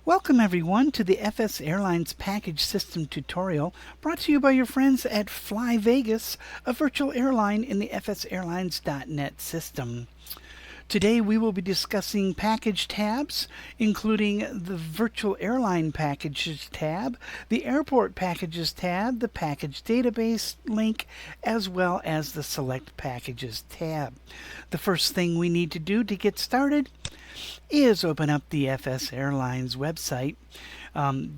Welcome everyone to the FS Airlines package system tutorial brought to you by your friends at Fly Vegas, a virtual airline in the FSAirlines.net system. Today we will be discussing package tabs, including the Virtual Airline Packages tab, the Airport Packages tab, the Package Database link, as well as the Select Packages tab. The first thing we need to do to get started is open up the FS Airlines website.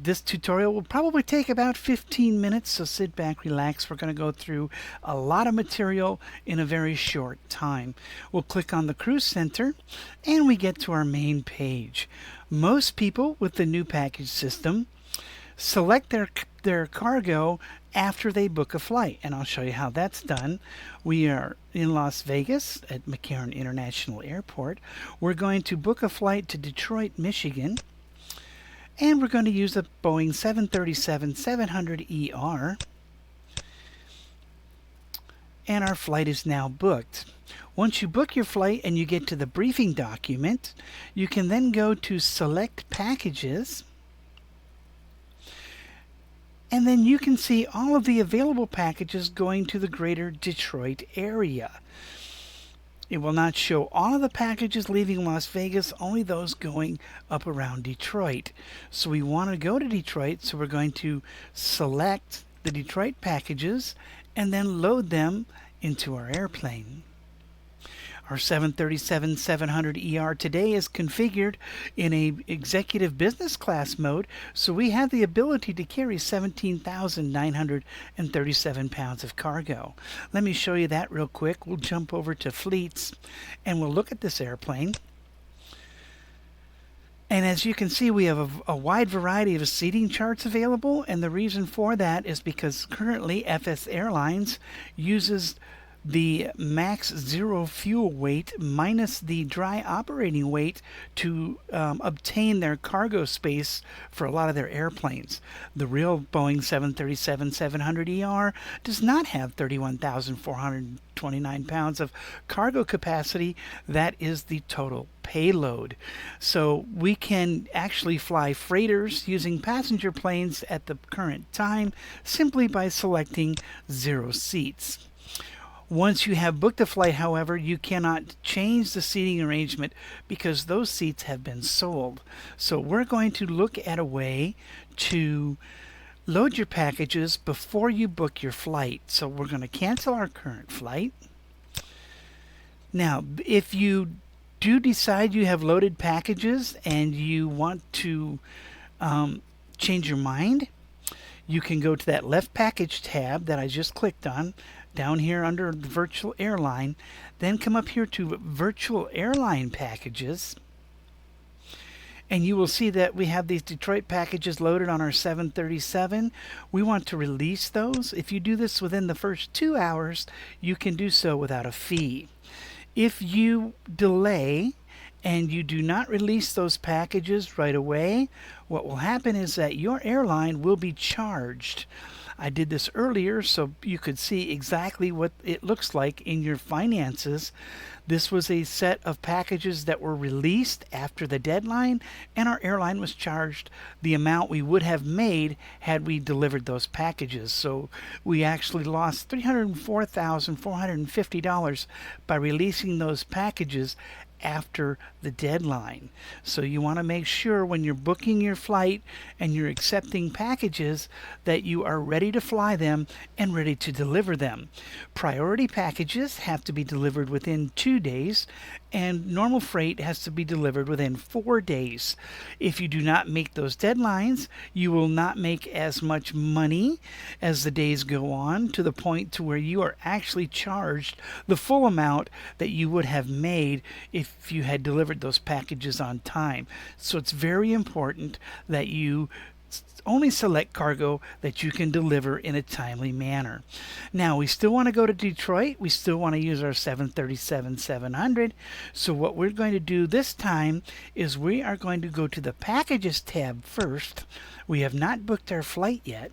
This tutorial will probably take about 15 minutes, so sit back, relax. We're going to go through a lot of material in a very short time. We'll click on the Cruise Center and we get to our main page. Most people with the new package system select their cargo after they book a flight, and I'll show you how that's done. We are in Las Vegas at McCarran International Airport. We're going to book a flight to Detroit, Michigan, and we're going to use a Boeing 737-700ER, and our flight is now booked. Once you book your flight and you get to the briefing document, you can then go to Select Packages, and then you can see all of the available packages going to the greater Detroit area. It will not show all of the packages leaving Las Vegas, only those going up around Detroit. So we want to go to Detroit, so we're going to select the Detroit packages and then load them into our airplane. Our 737-700ER today is configured in a executive business class mode, so we have the ability to carry 17,937 pounds of cargo. Let me show you that real quick. We'll jump over to Fleets and we'll look at this airplane. And as you can see, we have a wide variety of seating charts available, and the reason for that is because currently FS Airlines uses the max zero fuel weight minus the dry operating weight to obtain their cargo space for a lot of their airplanes. The real Boeing 737-700ER does not have 31,429 pounds of cargo capacity. That is the total payload. So we can actually fly freighters using passenger planes at the current time simply by selecting 0 seats. Once you have booked a flight, however, you cannot change the seating arrangement because those seats have been sold. So we're going to look at a way to load your packages before you book your flight. So we're going to cancel our current flight. Now, if you do decide you have loaded packages and you want to change your mind, you can go to that left package tab that I just clicked on down here under the Virtual Airline, then come up here to Virtual Airline Packages, and you will see that we have these Detroit packages loaded on our 737. We want to release those. If you do this within the first 2 hours, you can do so without a fee. If you delay and you do not release those packages right away, what will happen is that your airline will be charged. I did this earlier so you could see exactly what it looks like in your finances. This was a set of packages that were released after the deadline, and our airline was charged the amount we would have made had we delivered those packages. So we actually lost $304,450 by releasing those packages after the deadline. So you want to make sure when you're booking your flight and you're accepting packages that you are ready to fly them and ready to deliver them. Priority packages have to be delivered within 2 days, and normal freight has to be delivered within 4 days. If you do not make those deadlines, you will not make as much money as the days go on, to the point to where you are actually charged the full amount that you would have made if you had delivered those packages on time. So it's very important that you only select cargo that you can deliver in a timely manner. Now, we still want to go to Detroit. We still want to use our 737-700. So what we're going to do this time is we are going to go to the Packages tab first. We have not booked our flight yet.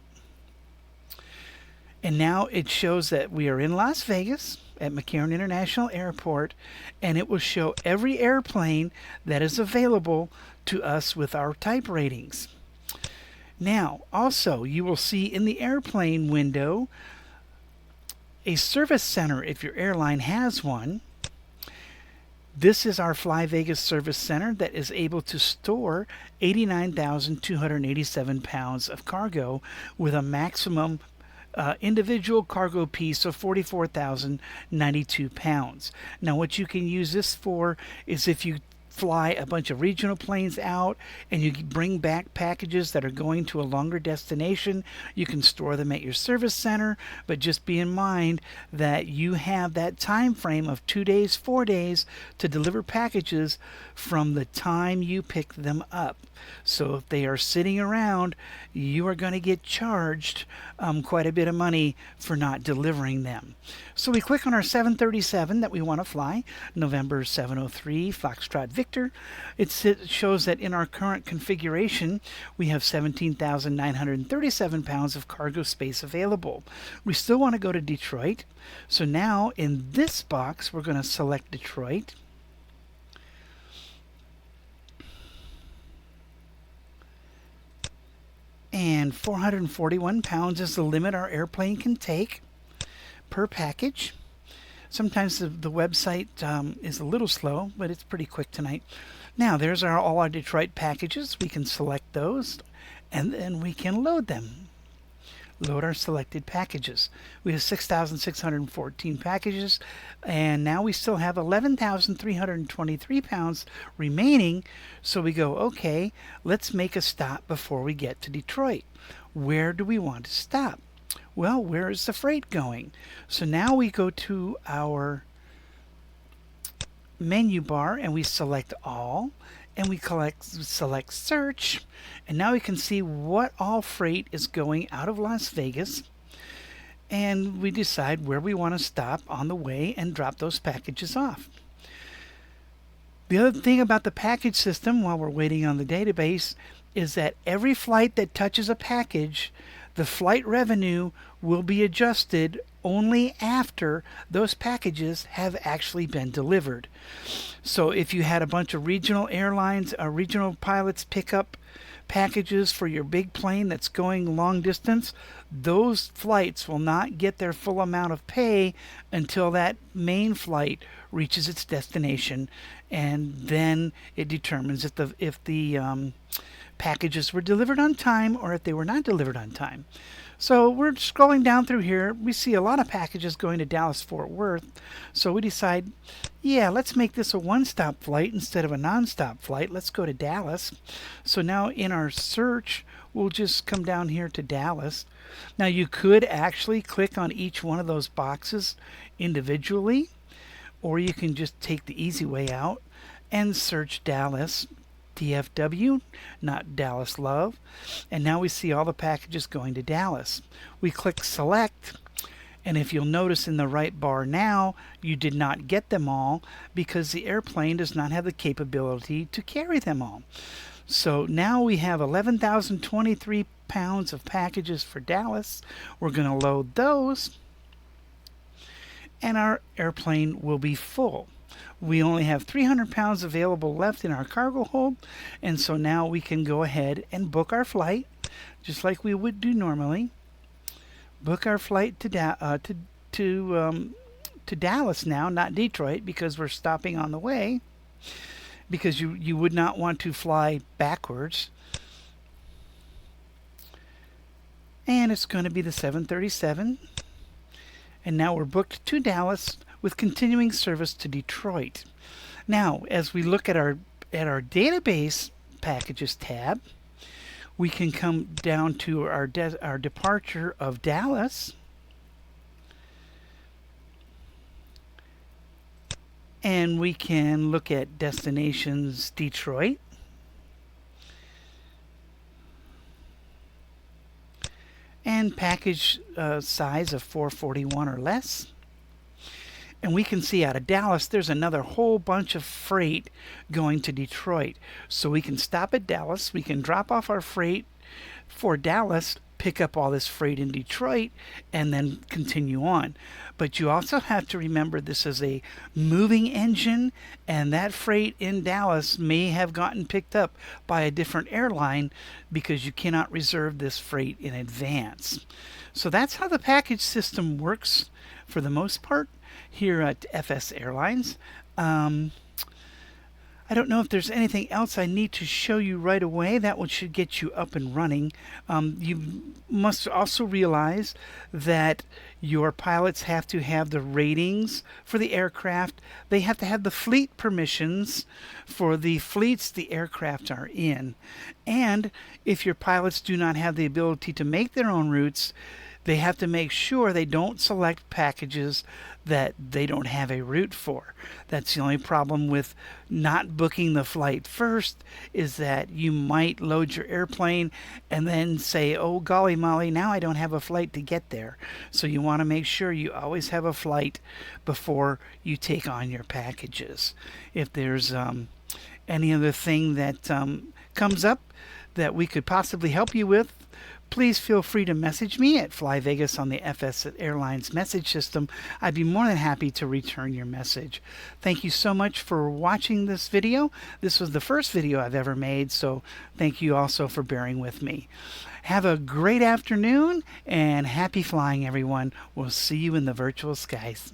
And now it shows that we are in Las Vegas at McCarran International Airport, and it will show every airplane that is available to us with our type ratings. Now, also, you will see in the airplane window a service center if your airline has one. This is our Fly Vegas Service Center that is able to store 89,287 pounds of cargo with a maximum individual cargo piece of 44,092 pounds. Now, what you can use this for is if you fly a bunch of regional planes out and you bring back packages that are going to a longer destination, you can store them at your service center, but just be in mind that you have that time frame of 2 days, 4 days to deliver packages from the time you pick them up. So if they are sitting around, you are going to get charged quite a bit of money for not delivering them. So we click on our 737 that we want to fly, November 703 Foxtrot Victor. It shows that in our current configuration, we have 17,937 pounds of cargo space available. We still want to go to Detroit. So now in this box, we're going to select Detroit. And 441 pounds is the limit our airplane can take per package. Sometimes the website is a little slow, but it's pretty quick tonight. Now, there's all our Detroit packages. We can select those, and then we can load them. Load our selected packages. We have 6,614 packages, and now we still have 11,323 pounds remaining. So we go, okay, let's make a stop before we get to Detroit. Where do we want to stop? Well, where is the freight going? So now we go to our menu bar and we select all, and we select search, and now we can see what all freight is going out of Las Vegas, and we decide where we want to stop on the way and drop those packages off. The other thing about the package system while we're waiting on the database is that every flight that touches a package, the flight revenue will be adjusted only after those packages have actually been delivered. So if you had a bunch of regional airlines, regional pilots pick up packages for your big plane that's going long distance, those flights will not get their full amount of pay until that main flight reaches its destination, and then it determines if the packages were delivered on time or if they were not delivered on time. So we're scrolling down through here. We see a lot of packages going to Dallas-Fort Worth. So we decide, yeah, let's make this a one-stop flight instead of a non-stop flight. Let's go to Dallas. So now in our search, we'll just come down here to Dallas. Now you could actually click on each one of those boxes individually, or you can just take the easy way out and search Dallas. DFW, not Dallas Love. And now we see all the packages going to Dallas. We click select, and if you'll notice in the right bar now, you did not get them all because the airplane does not have the capability to carry them all. So now we have 11,023 pounds of packages for Dallas. We're going to load those, and our airplane will be full. We only have 300 pounds available left in our cargo hold, and so now we can go ahead and book our flight, just like we would do normally. Book our flight to Dallas now, not Detroit, because we're stopping on the way, because you would not want to fly backwards. And it's going to be the 737, and now we're booked to Dallas with continuing service to Detroit. Now, as we look at our database packages tab, we can come down to our departure of Dallas, and we can look at destinations Detroit, and package size of 441 or less. And we can see out of Dallas, there's another whole bunch of freight going to Detroit. So we can stop at Dallas. We can drop off our freight for Dallas pick up all this freight in Detroit and then continue on. But you also have to remember this is a moving engine, and that freight in Dallas may have gotten picked up by a different airline because you cannot reserve this freight in advance. So that's how the package system works for the most part here at FS Airlines. I don't know if there's anything else I need to show you right away. That one should get you up and running. You must also realize that your pilots have to have the ratings for the aircraft. They have to have the fleet permissions for the fleets the aircraft are in. And if your pilots do not have the ability to make their own routes, they have to make sure they don't select packages that they don't have a route for. That's the only problem with not booking the flight first, is that you might load your airplane and then say, oh golly molly, now I don't have a flight to get there. So you want to make sure you always have a flight before you take on your packages. If there's any other thing that comes up that we could possibly help you with, please feel free to message me at Fly Vegas on the FS Airlines message system. I'd be more than happy to return your message. Thank you so much for watching this video. This was the first video I've ever made, so thank you also for bearing with me. Have a great afternoon and happy flying, everyone. We'll see you in the virtual skies.